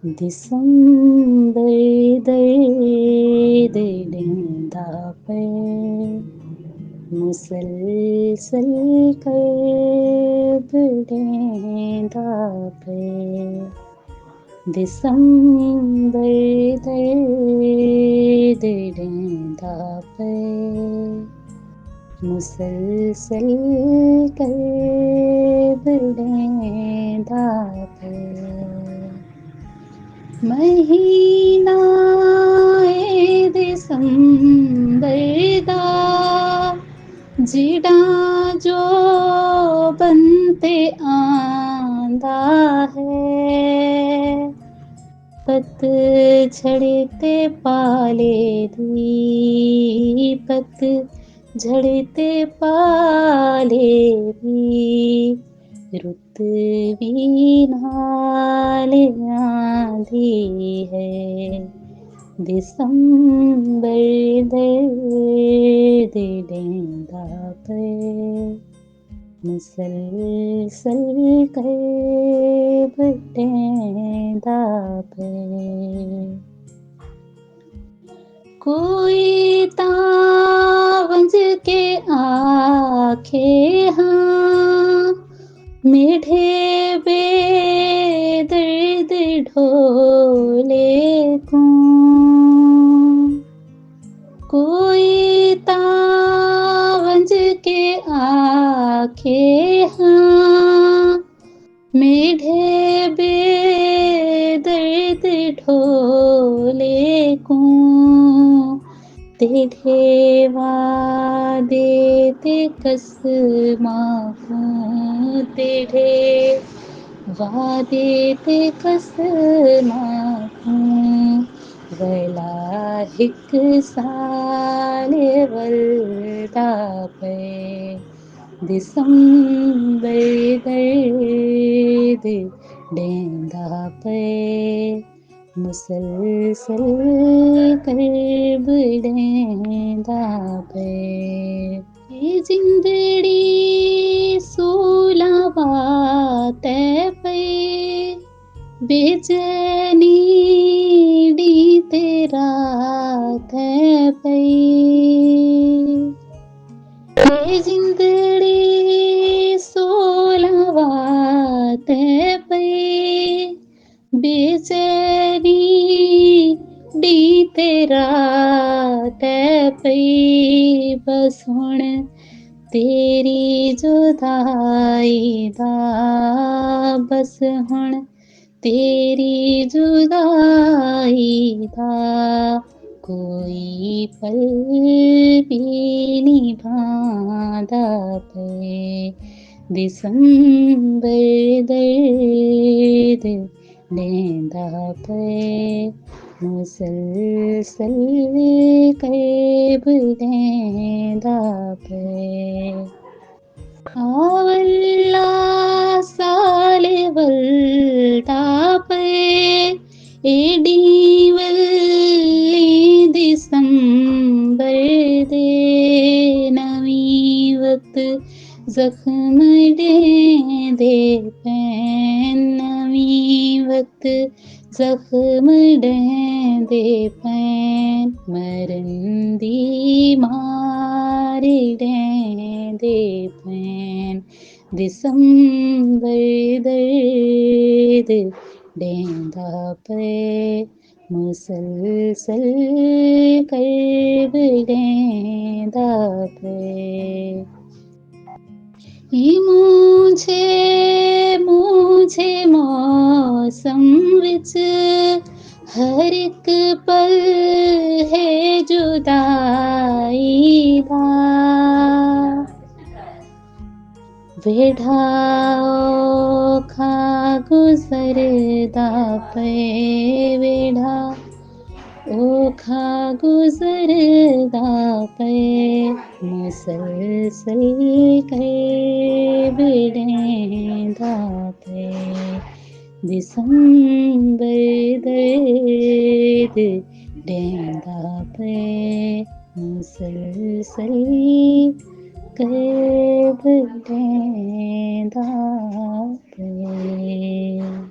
दिसंबर दर्द देंदा पे मुसलसल कर्ब देंदा पे दिसंबर दर्द देंदा पे मुसलसल कर्ब देंदा पे महीना ए दिसंबर दा जिड़ा जो बनते आंदा है पतझड़ते पाले दी पतझड़ते पाले दी रुत भी नाल आंधी है दिसंबर दर्द देंदा पे मुसलसल कर्ब देंदा पे कोई तावंज के आखे हाँ मेढे बेदर्द ढोले को कोई तावंज के आखे हाँ मेढे बेदर्द ढोले को तेढ़े वादे ते कसमा को तेढ़े वादे ते कसमा को वला हिक साल वलदा पे दिसंबर दर्द देंदा पे मुसलसल कर्ब देंदा पे ये जिंदड़ी सोलावा तै पे बेचैनी डी तेरा तै पे ये जिंदड़ी सोलावा तै पे बेचैनी डी तेरा तै पई बस हुण तेरी जुदाई दा बस हुण तेरी जुदाई दा कोई पल भी निभांदा पे दिसंबर दर्द देंदा पे मुसलसल कर्ब देंदा पे आवल्ला साल वल्दा पे एडी वल्ली दिसंबर दे नवी वक्त जख्म दे पैन नवी वक्त जख्म दे पैन मरन दी मार दे पैन दिसंबर दर्द देंदा पे मुसलसल कर्ब देंदा पे मुझे मौसम विच हर एक पल है जुदाई दा वेढ़ा औखा गुजरदा पे वेढ़ा ओखा गुजरदा पे मुसलसल कर्ब देंदा पे दिसंबर दर्द देंदा पे मुसलसल कर्ब देंदा पे।